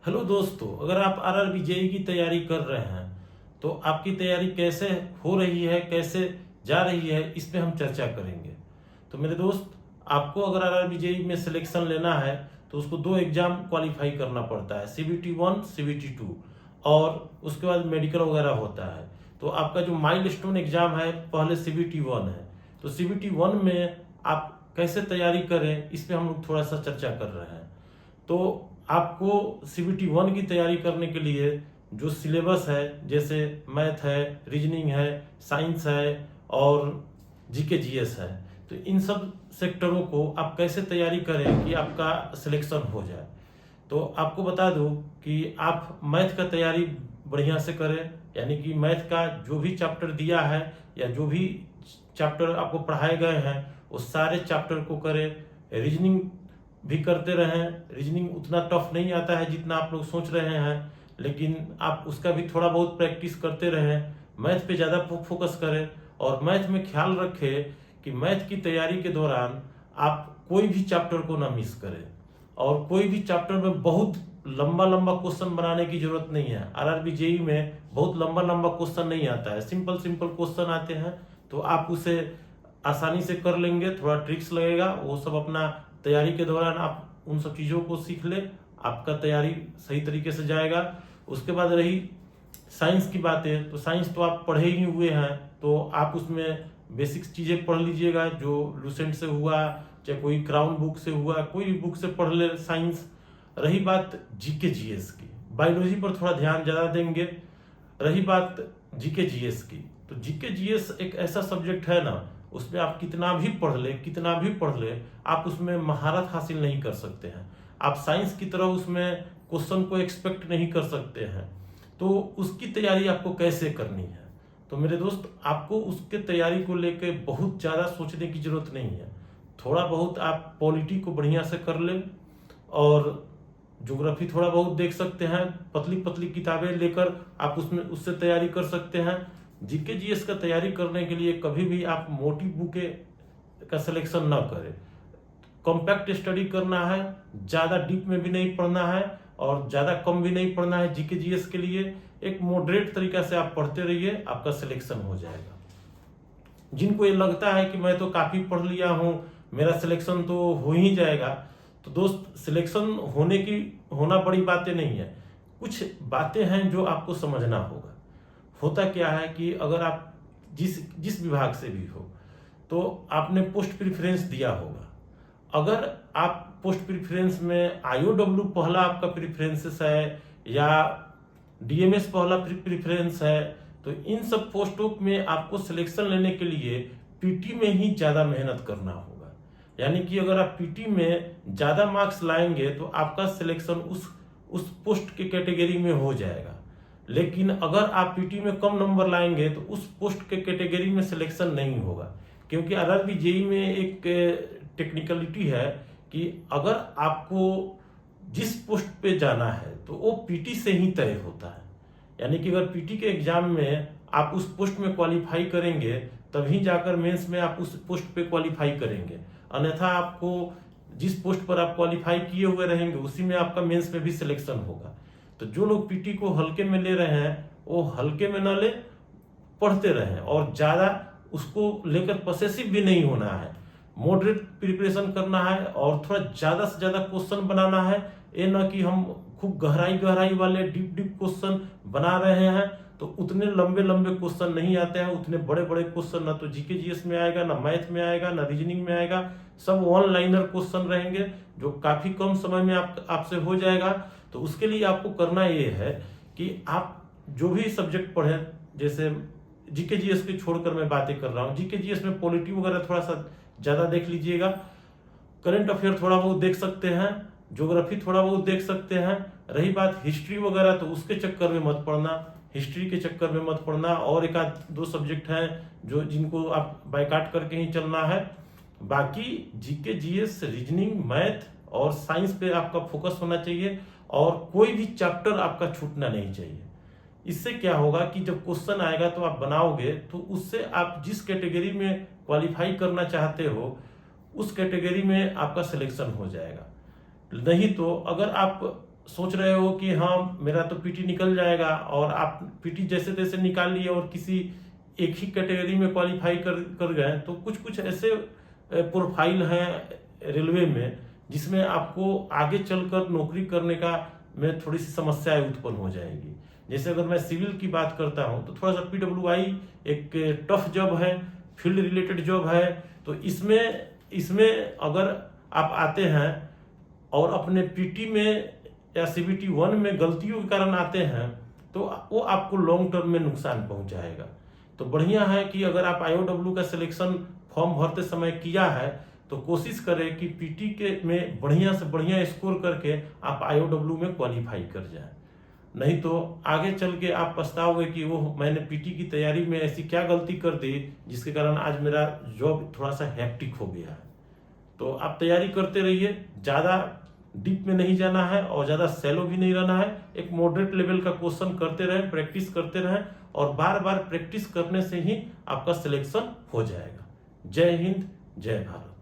Hello दोस्तों, अगर आप आरआरबी जेईई की तैयारी कर रहे हैं तो आपकी तैयारी कैसे हो रही है, कैसे जा रही है, इस पे हम चर्चा करेंगे। तो मेरे दोस्त, आपको अगर आरआरबी जेईई में सिलेक्शन लेना है तो उसको दो एग्जाम क्वालिफाई करना पड़ता है, CBT 1 CBT 2, और उसके बाद मेडिकल वगैरह होता है। तो आपका जो माइलस्टोन एग्जाम है पहले CBT 1 है। तो CBT 1 में आप कैसे तैयारी करें, इस पे हम लोग थोड़ा सा चर्चा कर रहे हैं। तो आपको CBT 1 की तैयारी करने के लिए जो सिलेबस है, जैसे मैथ है, रीजनिंग है, साइंस है और जीके जीएस है, तो इन सब सेक्टरों को आप कैसे तैयारी करें कि आपका सिलेक्शन हो जाए। तो आपको बता दूं कि आप मैथ का तैयारी बढ़िया से करें, यानी कि मैथ का जो भी चैप्टर दिया है या जो भी चैप्टर आपको पढ़ाए गए हैं वो सारे चैप्टर को करें। रीजनिंग भी करते रहें। रीजनिंग उतना टफ नहीं आता है जितना आप लोग सोच रहे हैं, लेकिन आप उसका भी थोड़ा बहुत प्रैक्टिस करते रहें। मैथ पे ज़्यादा फोकस करें और मैथ में ख्याल रखें कि मैथ की तैयारी के दौरान आप कोई भी चैप्टर को ना मिस करें, और कोई भी चैप्टर में बहुत लंबा लंबा क्वेश्चन बनाने की जरूरत नहीं है। आरआरबी जेईई में बहुत लंबा लंबा क्वेश्चन नहीं आता है, सिंपल सिंपल क्वेश्चन आते हैं, तो आप उसे आसानी से कर लेंगे। थोड़ा ट्रिक्स लगेगा, वो सब अपना तैयारी के दौरान आप उन सब चीज़ों को सीख ले, आपका तैयारी सही तरीके से जाएगा। उसके बाद रही साइंस की बातें, तो साइंस तो आप पढ़े ही हुए हैं, तो आप उसमें बेसिक्स चीज़ें पढ़ लीजिएगा, जो लूसेंट से हुआ, चाहे कोई क्राउन बुक से हुआ, कोई भी बुक से पढ़ ले साइंस। रही बात जीके जीएस की, बायोलॉजी पर थोड़ा ध्यान ज़्यादा देंगे। रही बात जीके जीएस की, तो जीके जीएस एक ऐसा सब्जेक्ट है ना, उसमें आप कितना भी पढ़ ले, कितना भी पढ़ ले, आप उसमें महारत हासिल नहीं कर सकते हैं। आप साइंस की तरह उसमें क्वेश्चन को एक्सपेक्ट नहीं कर सकते हैं। तो उसकी तैयारी आपको कैसे करनी है, तो मेरे दोस्त, आपको उसके तैयारी को लेकर बहुत ज़्यादा सोचने की जरूरत नहीं है। थोड़ा बहुत आप पॉलिटी को बढ़िया से कर लें, और ज्योग्राफी थोड़ा बहुत देख सकते हैं, पतली पतली किताबें लेकर आप उसमें उससे तैयारी कर सकते हैं। जीके जीएस का तैयारी करने के लिए कभी भी आप मोटी बुके का सिलेक्शन ना करें। कॉम्पैक्ट स्टडी करना है, ज़्यादा डीप में भी नहीं पढ़ना है और ज़्यादा कम भी नहीं पढ़ना है। जीके जीएस के लिए एक मॉडरेट तरीका से आप पढ़ते रहिए, आपका सिलेक्शन हो जाएगा। जिनको ये लगता है कि मैं तो काफ़ी पढ़ लिया हूँ, मेरा सिलेक्शन तो हो ही जाएगा, तो दोस्त, सिलेक्शन होना बड़ी बातें नहीं है। कुछ बातें हैं जो आपको समझना होगा। होता क्या है कि अगर आप जिस जिस विभाग से भी हो, तो आपने पोस्ट प्रिफरेंस दिया होगा। अगर आप पोस्ट प्रिफरेंस में आईओडब्ल्यू पहला आपका प्रिफरेंसेस है या डीएमएस पहला प्रिफरेंस है, तो इन सब पोस्टों में आपको सिलेक्शन लेने के लिए पीटी में ही ज़्यादा मेहनत करना होगा। यानी कि अगर आप पीटी में ज़्यादा मार्क्स लाएंगे तो आपका सिलेक्शन उस पोस्ट के कैटेगरी में हो जाएगा। लेकिन अगर आप पीटी में कम नंबर लाएंगे तो उस पोस्ट के कैटेगरी में सिलेक्शन नहीं होगा। क्योंकि आरआरबी जेईई में एक टेक्निकलिटी है कि अगर आपको जिस पोस्ट पे जाना है तो वो पीटी से ही तय होता है। यानी कि अगर पीटी के एग्जाम में आप उस पोस्ट में क्वालिफाई करेंगे, तभी जाकर मेंस में आप उस पोस्ट पे क्वालिफाई करेंगे। अन्यथा आपको जिस पोस्ट पर आप क्वालिफाई किए हुए रहेंगे उसी में आपका मेंस में भी सिलेक्शन होगा। तो जो लोग पीटी को हल्के में ले रहे हैं वो हल्के में न ले, पढ़ते रहें, और ज़्यादा उसको लेकर पसेसिव भी नहीं होना है। मॉडरेट प्रिपरेशन करना है और थोड़ा ज़्यादा से ज़्यादा क्वेश्चन बनाना है। ये ना कि हम खूब गहराई वाले डीप क्वेश्चन बना रहे हैं, तो उतने लंबे लंबे क्वेश्चन नहीं आते हैं, उतने बड़े बड़े क्वेश्चन ना तो जीके जीएस में आएगा, ना मैथ में आएगा, ना रीजनिंग में आएगा। सब वन लाइनर क्वेश्चन रहेंगे जो काफ़ी कम समय में आपसे हो जाएगा। तो उसके लिए आपको करना ये है कि आप जो भी सब्जेक्ट पढ़ें, जैसे जीके जीएस के छोड़कर मैं बातें कर रहा हूँ, जीके जीएस में पॉलिटी वगैरह थोड़ा सा ज़्यादा देख लीजिएगा। करंट अफेयर थोड़ा बहुत देख सकते हैं, ज्योग्राफी थोड़ा बहुत देख सकते हैं। रही बात हिस्ट्री वगैरह, तो उसके चक्कर में मत पढ़ना, हिस्ट्री के चक्कर में मत पढ़ना। और एक आध दो सब्जेक्ट हैं जिनको आप बायकाट करके ही चलना है। बाकी जीके जीएस, रीजनिंग, मैथ और साइंस पे आपका फोकस होना चाहिए, और कोई भी चैप्टर आपका छूटना नहीं चाहिए। इससे क्या होगा कि जब क्वेश्चन आएगा तो आप बनाओगे, तो उससे आप जिस कैटेगरी में क्वालिफाई करना चाहते हो उस कैटेगरी में आपका सिलेक्शन हो जाएगा। नहीं तो अगर आप सोच रहे हो कि हाँ मेरा तो पीटी निकल जाएगा, और आप पीटी जैसे तैसे निकाल लिए और किसी एक ही कैटेगरी में क्वालिफाई कर गए, तो कुछ कुछ ऐसे प्रोफाइल हैं रेलवे में जिसमें आपको आगे चलकर नौकरी करने का में थोड़ी सी समस्याएं उत्पन्न हो जाएंगी। जैसे अगर मैं सिविल की बात करता हूं तो थोड़ा सा PWI एक टफ जॉब है, फील्ड रिलेटेड जॉब है। तो इसमें इसमें अगर आप आते हैं और अपने पीटी में या CBT 1 में गलतियों के कारण आते हैं, तो वो आपको लॉन्ग टर्म में नुकसान पहुंचाएगा। तो बढ़िया है कि अगर आप IOW का सिलेक्शन फॉर्म भरते समय किया है तो कोशिश करें कि पीटी के में बढ़िया से बढ़िया स्कोर करके आप IOW में क्वालिफाई कर जाएं। नहीं तो आगे चल के आप पछताओगे कि वो मैंने पीटी की तैयारी में ऐसी क्या गलती कर दी जिसके कारण आज मेरा जॉब थोड़ा सा हैक्टिक हो गया है। तो आप तैयारी करते रहिए, ज़्यादा डीप में नहीं जाना है और ज़्यादा सैलो भी नहीं रहना है। एक मॉडरेट लेवल का क्वेश्चन करते रहें, प्रैक्टिस करते रहें, और बार बार प्रैक्टिस करने से ही आपका सिलेक्शन हो जाएगा। जय हिंद, जय भारत।